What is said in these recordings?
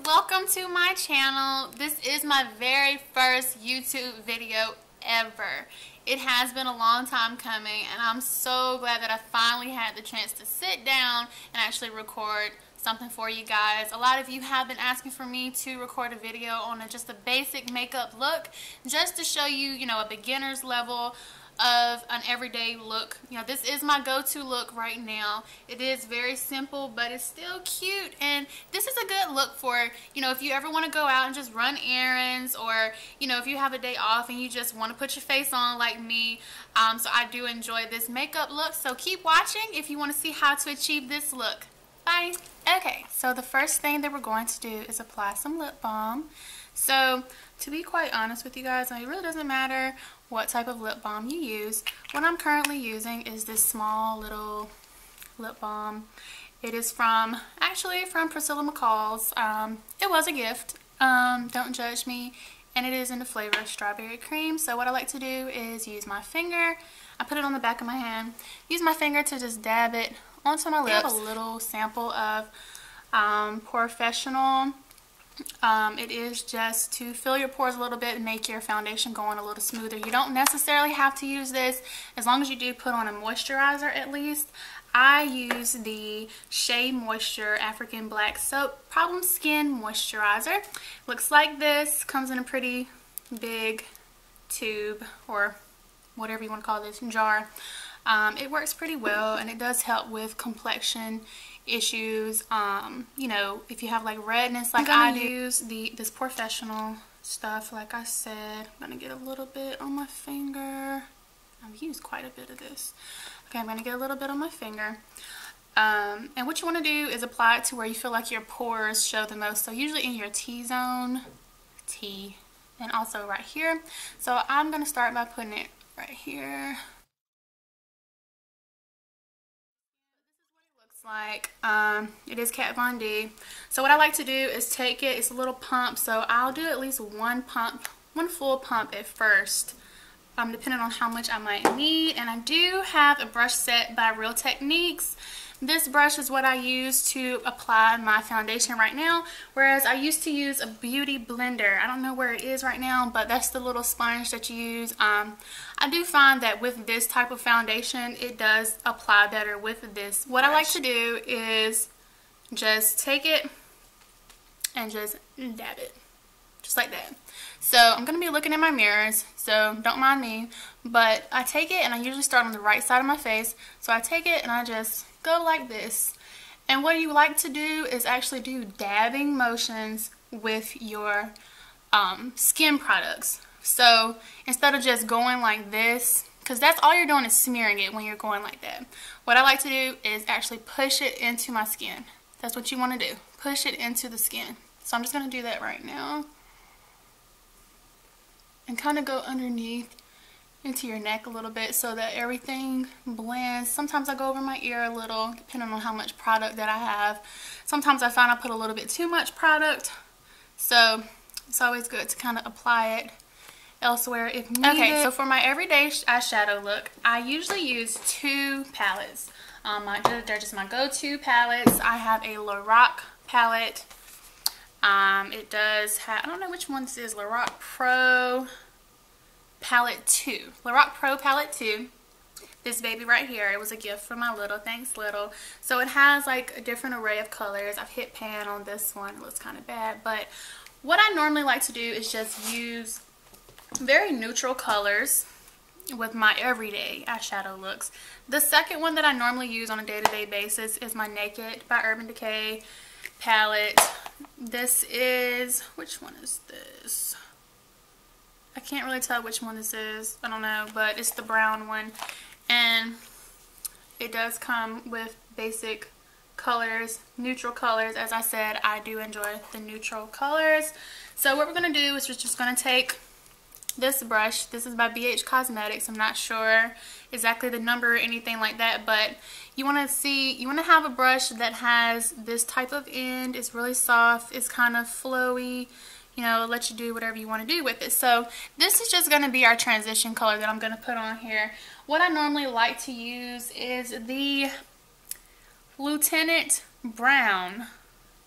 welcome to my channel. This is my very first YouTube video ever. It has been a long time coming and I'm so glad that I finally had the chance to sit down and actually record something for you guys. A lot of you have been asking for me to record a video on just a basic makeup look, just to show you, a beginner's level of an everyday look. This is my go-to look right now. It is very simple, but it's still cute, and this is a good look for, if you ever want to go out and just run errands, or, if you have a day off and you just want to put your face on like me. So I do enjoy this makeup look, so keep watching if you want to see how to achieve this look. Bye. Okay, so the first thing that we're going to do is apply some lip balm. So to be quite honest with you guys, it really doesn't matter what type of lip balm you use. What I'm currently using is this small little lip balm. It is actually from Priscilla McCall's. It was a gift, don't judge me, and it is in the flavor of strawberry cream. So what I like to do is use my finger. I put it on the back of my hand, use my finger to just dab it onto my lips. I have a little sample of Professional. It is just to fill your pores a little bit and make your foundation go on a little smoother. You don't necessarily have to use this, as long as you do put on a moisturizer at least. I use the Shea Moisture African Black Soap Problem Skin Moisturizer. Looks like this, comes in a pretty big tube, or whatever you want to call this, jar. It works pretty well, and it does help with complexion issues. If you have like redness like I do. Use this Professional stuff. Like I said, I'm gonna get a little bit on my finger. I've used quite a bit of this. Okay, I'm gonna get a little bit on my finger. And what you want to do is apply it to where you feel like your pores show the most. So usually in your T-zone, and also right here. So I'm gonna start by putting it right here. Like it is Kat Von D. So what I like to do is take it, it's a little pump, so I'll do at least one full pump at first, depending on how much I might need. And I do have a brush set by Real Techniques. This brush is what I use to apply my foundation right now, whereas I used to use a beauty blender. I don't know where it is right now, but that's the little sponge that you use. I do find that with this type of foundation, it does apply better with this. What I like to do is just take it and just dab it, just like that. So I'm going to be looking in my mirrors, so don't mind me, but I take it and I usually start on the right side of my face. So I take it and I just go like this. And what you like to do is actually do dabbing motions with your skin products. So instead of just going like this, because that's all you're doing is smearing it when you're going like that. What I like to do is actually push it into my skin. That's what you want to do. Push it into the skin. So I'm just going to do that right now. And kind of go underneath into your neck a little bit so that everything blends. Sometimes I go over my ear a little, depending on how much product that I have. Sometimes I find I put a little bit too much product, so it's always good to kind of apply it elsewhere if needed. Okay, so for my everyday eyeshadow look, I usually use two palettes. They're just my go-to palettes. I have a Lorac palette. It does have, I don't know which one this is, Lorac Pro Palette 2. Lorac Pro Palette 2. This baby right here, it was a gift from my little, thanks little. So it has like a different array of colors. I've hit pan on this one, it looks kind of bad. But what I normally like to do is just use very neutral colors with my everyday eyeshadow looks. The second one that I normally use on a day-to-day basis is my Naked by Urban Decay palette. This is, which one is this? I can't really tell which one this is. I don't know, but it's the brown one. And it does come with basic colors, neutral colors. As I said, I do enjoy the neutral colors. So what we're going to do is we're just going to take this brush. This is by BH Cosmetics. I'm not sure exactly the number or anything like that, but you want to have a brush that has this type of end. It's really soft, it's kind of flowy, let you do whatever you want to do with it. So this is just going to be our transition color that I'm going to put on here. What I normally like to use is the Lieutenant Brown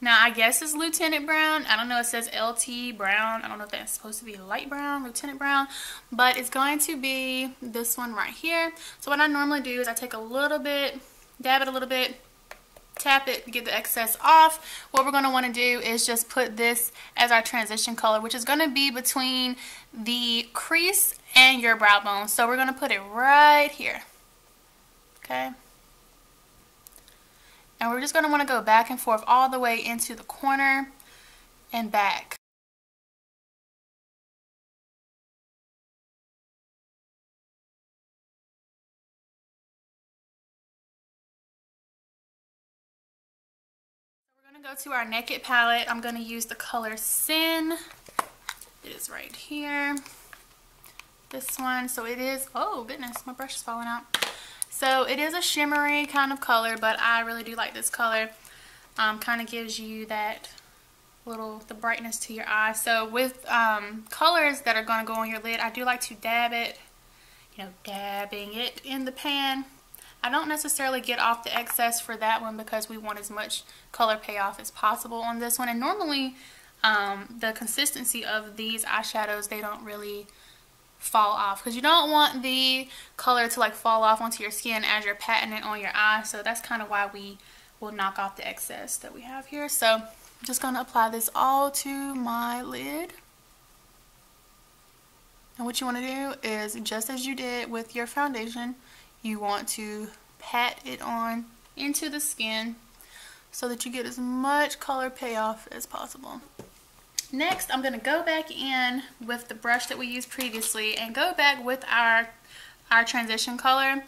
Now, I guess it's Lieutenant Brown. I don't know, it says LT Brown. I don't know if that's supposed to be light brown, Lieutenant Brown. But it's going to be this one right here. So what I normally do is I take a little bit, dab it a little bit, tap it to get the excess off. What we're going to want to do is just put this as our transition color, which is going to be between the crease and your brow bone. So we're going to put it right here. Okay. And we're just going to want to go back and forth all the way into the corner and back. So we're going to go to our Naked palette. I'm going to use the color Sin. It is right here. This one. So it is, oh goodness, my brush is falling out. So it is a shimmery kind of color, but I really do like this color. Kind of gives you that the brightness to your eye. So with colors that are going to go on your lid, I do like to dab it, dabbing it in the pan. I don't necessarily get off the excess for that one because we want as much color payoff as possible on this one. And normally the consistency of these eyeshadows, they don't really fall off because you don't want the color to like fall off onto your skin as you're patting it on your eye. So that's kind of why we will knock off the excess that we have here. So I'm just going to apply this all to my lid. And what you want to do is, just as you did with your foundation, you want to pat it on into the skin so that you get as much color payoff as possible. Next, I'm going to go back in with the brush that we used previously and go back with our transition color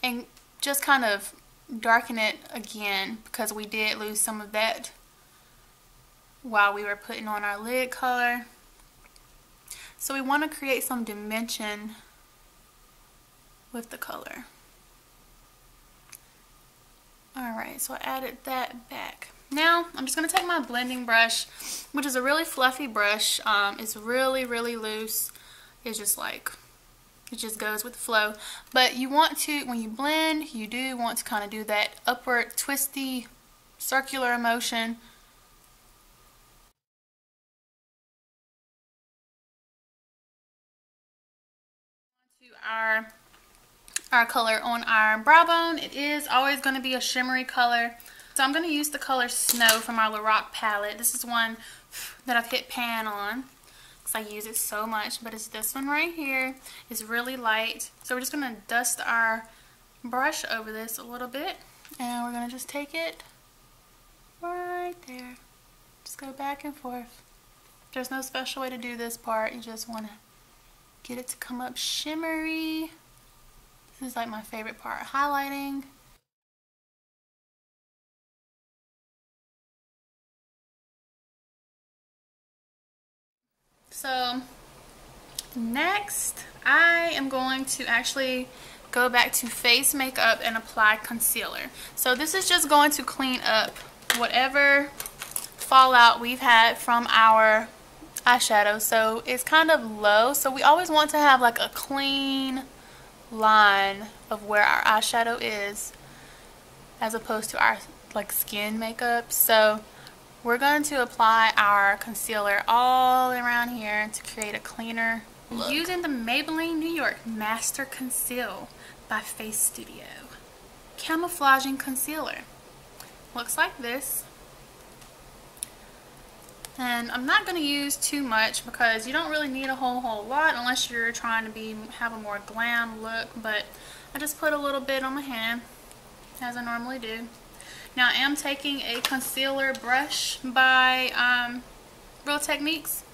and just kind of darken it again because we did lose some of that while we were putting on our lid color. So we want to create some dimension with the color. Alright, so I added that back. Now, I'm just going to take my blending brush, which is a really fluffy brush. It's really, really loose. It's just like, it just goes with the flow. But you want to, when you blend, you do want to kind of do that upward, twisty, circular motion. To our color on our brow bone, it is always going to be a shimmery color. So I'm going to use the color Snow from our Lorac palette. This is one that I've hit pan on because I use it so much. But it's this one right here. It's really light. So we're just going to dust our brush over this a little bit. And we're going to just take it right there. Just go back and forth. There's no special way to do this part. You just want to get it to come up shimmery. This is like my favorite part, highlighting. So next I am going to actually go back to face makeup and apply concealer. So this is just going to clean up whatever fallout we've had from our eyeshadow. So it's kind of low, so we always want to have like a clean line of where our eyeshadow is as opposed to our like skin makeup. So we're going to apply our concealer all around here to create a cleaner look. Using the Maybelline New York Master Conceal by Face Studio Camouflaging Concealer. Looks like this. And I'm not going to use too much because you don't really need a whole lot unless you're trying to have a more glam look. But I just put a little bit on my hand as I normally do. Now I am taking a concealer brush by Real Techniques.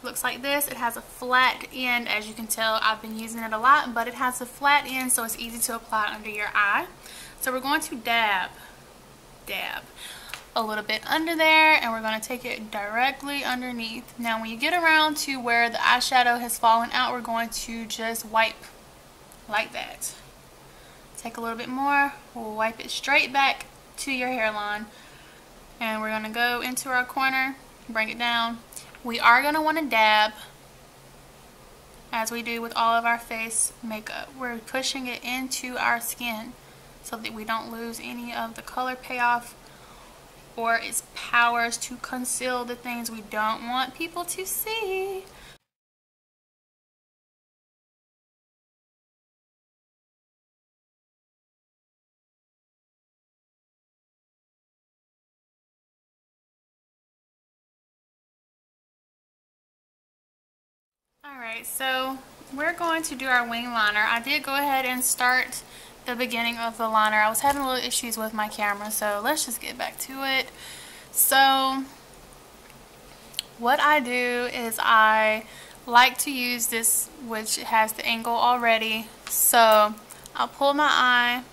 Looks like this. It has a flat end, as you can tell. I've been using it a lot, but it has a flat end so it's easy to apply under your eye. So we're going to dab a little bit under there, and we're going to take it directly underneath. Now when you get around to where the eyeshadow has fallen out, we're going to just wipe like that. Take a little bit more, we'll wipe it straight back to your hairline, and we're going to go into our corner, bring it down. We are going to want to dab, as we do with all of our face makeup. We're pushing it into our skin so that we don't lose any of the color payoff or its powers to conceal the things we don't want people to see. Alright, so we're going to do our wing liner. I did go ahead and start the beginning of the liner. I was having a little issues with my camera, so let's just get back to it. So what I do is I like to use this, which has the angle already. So I'll pull my eye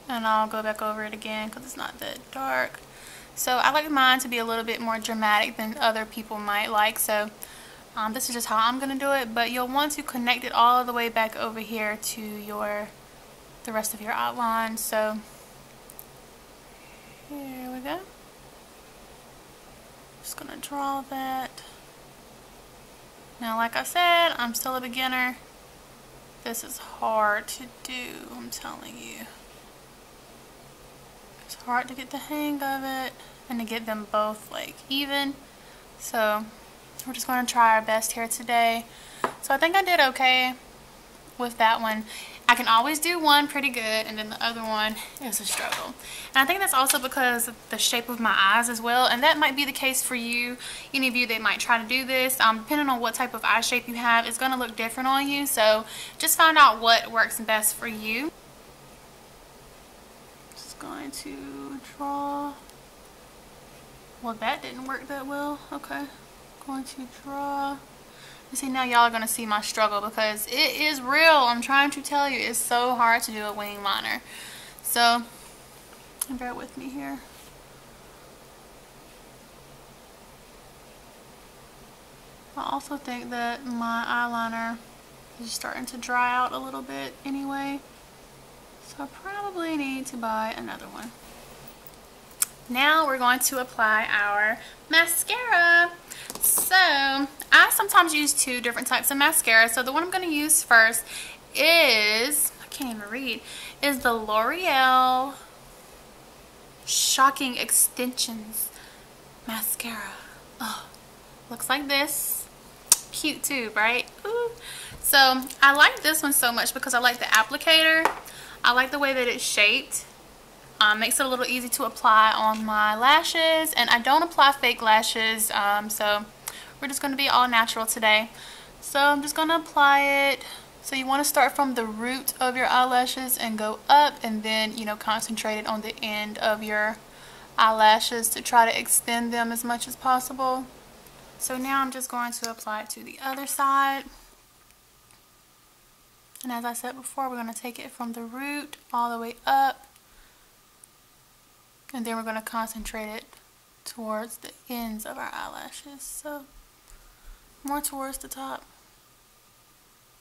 and I'll go back over it again because it's not that dark. So I like mine to be a little bit more dramatic than other people might like. So this is just how I'm going to do it, but you'll want to connect it all the way back over here to the rest of your outline. So here we go. Just going to draw that. Now, like I said, I'm still a beginner. This is hard to do, I'm telling you. It's hard to get the hang of it and to get them both like even. So we're just going to try our best here today. So I think I did okay with that one. I can always do one pretty good, and then the other one is a struggle. And I think that's also because of the shape of my eyes as well, and that might be the case for you. Any of you that might try to do this, depending on what type of eye shape you have, it's going to look different on you. So just find out what works best for you. Just going to draw. Well, that didn't work that well. Okay. Going to draw. You see, now y'all are going to see my struggle because it is real. I'm trying to tell you, it's so hard to do a wing liner. So bear with me here. I also think that my eyeliner is starting to dry out a little bit anyway, so I probably need to buy another one. Now we're going to apply our mascara. So I sometimes use two different types of mascara. So the one I'm going to use first is, I can't even read, is the L'Oreal Shocking Extensions mascara. Oh, looks like this. Cute too, right? Ooh. So I like this one so much because I like the applicator. I like the way that it's shaped. Makes it a little easy to apply on my lashes, and I don't apply fake lashes, so we're just going to be all natural today. So I'm just going to apply it. So you want to start from the root of your eyelashes and go up, and then, you know, concentrate it on the end of your eyelashes to try to extend them as much as possible. So now I'm just going to apply it to the other side. And as I said before, we're going to take it from the root all the way up. And then we're going to concentrate it towards the ends of our eyelashes. So more towards the top.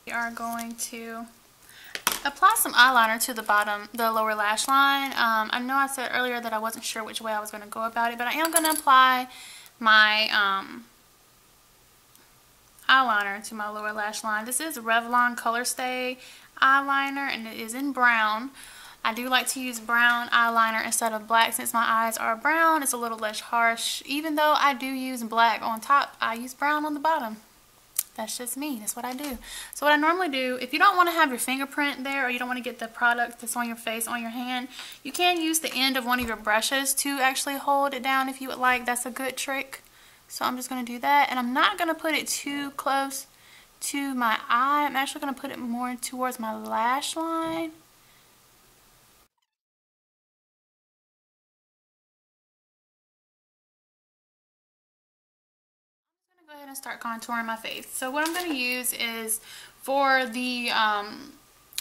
We are going to apply some eyeliner to the bottom, the lower lash line. I know I said earlier that I wasn't sure which way I was going to go about it, but I am going to apply my eyeliner to my lower lash line. This is Revlon Color Stay eyeliner, and it is in brown. I do like to use brown eyeliner instead of black since my eyes are brown. It's a little less harsh. Even though I do use black on top, I use brown on the bottom. That's just me. That's what I do. So what I normally do, if you don't want to have your fingerprint there, or you don't want to get the product that's on your face on your hand, you can use the end of one of your brushes to actually hold it down if you would like. That's a good trick. So I'm just going to do that. And I'm not going to put it too close to my eye. I'm actually going to put it more towards my lash line. Go ahead and start contouring my face. So what I'm going to use is for the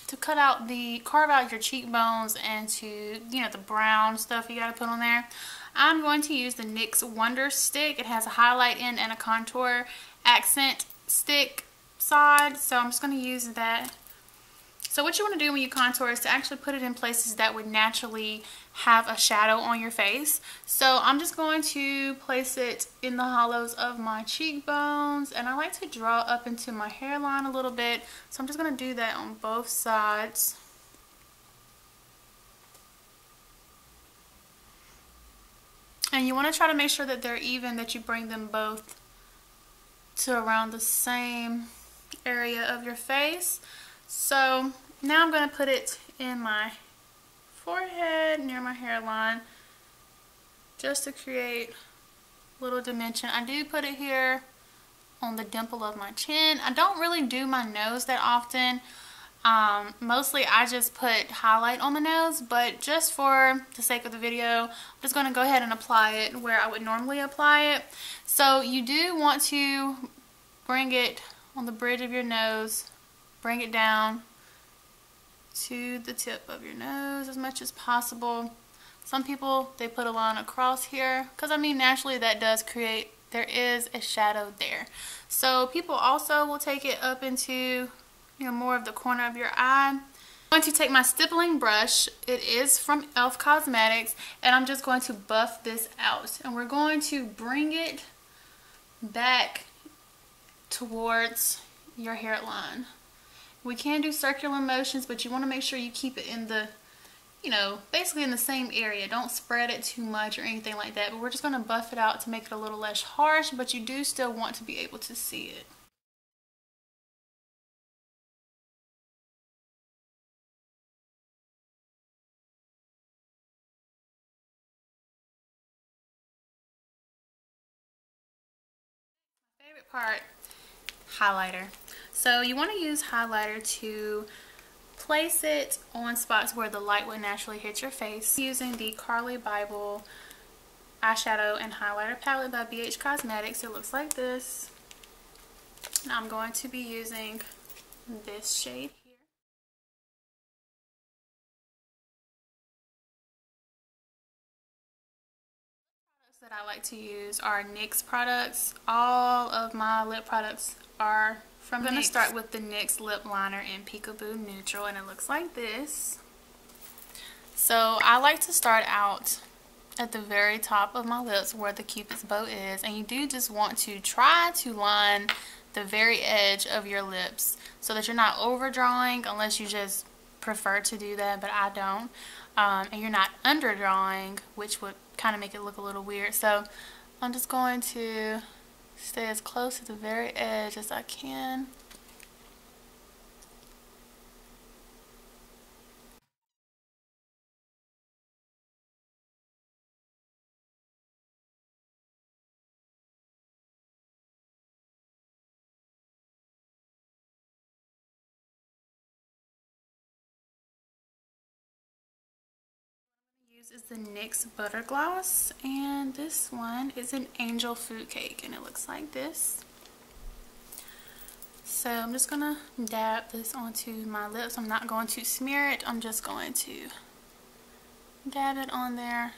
to carve out your cheekbones and to, you know, the brown stuff you got to put on there. I'm going to use the NYX Wonder Stick. It has a highlight end and a contour accent stick side, so I'm just going to use that. So what you want to do when you contour is to actually put it in places that would naturally have a shadow on your face. So I'm just going to place it in the hollows of my cheekbones, and I like to draw up into my hairline a little bit. So I'm just going to do that on both sides. And you want to try to make sure that they're even, that you bring them both to around the same area of your face. So now I'm going to put it in my forehead near my hairline just to create a little dimension. I do put it here on the dimple of my chin. I don't really do my nose that often. Mostly I just put highlight on the nose, but just for the sake of the video, I'm just going to go ahead and apply it where I would normally apply it. So you do want to bring it on the bridge of your nose, bring it down to the tip of your nose as much as possible. Some people, they put a line across here because, I mean, naturally that does create, there is a shadow there. So people also will take it up into, you know, more of the corner of your eye. I'm going to take my stippling brush. It is from e.l.f. Cosmetics, and I'm just going to buff this out. And we're going to bring it back towards your hairline. We can do circular motions, but you want to make sure you keep it in the, you know, basically in the same area. Don't spread it too much or anything like that. But we're just going to buff it out to make it a little less harsh, but you do still want to be able to see it. Favorite part, highlighter. So you want to use highlighter to place it on spots where the light would naturally hit your face. Using the Carly Bible eyeshadow and highlighter palette by BH Cosmetics. It looks like this. And I'm going to be using this shade here. Products that I like to use are NYX products. All of my lip products are from NYX. I'm going to start with the NYX lip liner in Peekaboo Neutral, and it looks like this. So I like to start out at the very top of my lips where the Cupid's bow is, and you do just want to try to line the very edge of your lips so that you're not overdrawing, unless you just prefer to do that, but I don't. And you're not underdrawing, which would kind of make it look a little weird. So I'm just going to stay as close to the very edge as I can. Use is the NYX Butter Gloss, and this one is an Angel Food Cake, and it looks like this. So I'm just going to dab this onto my lips. I'm not going to smear it. I'm just going to dab it on there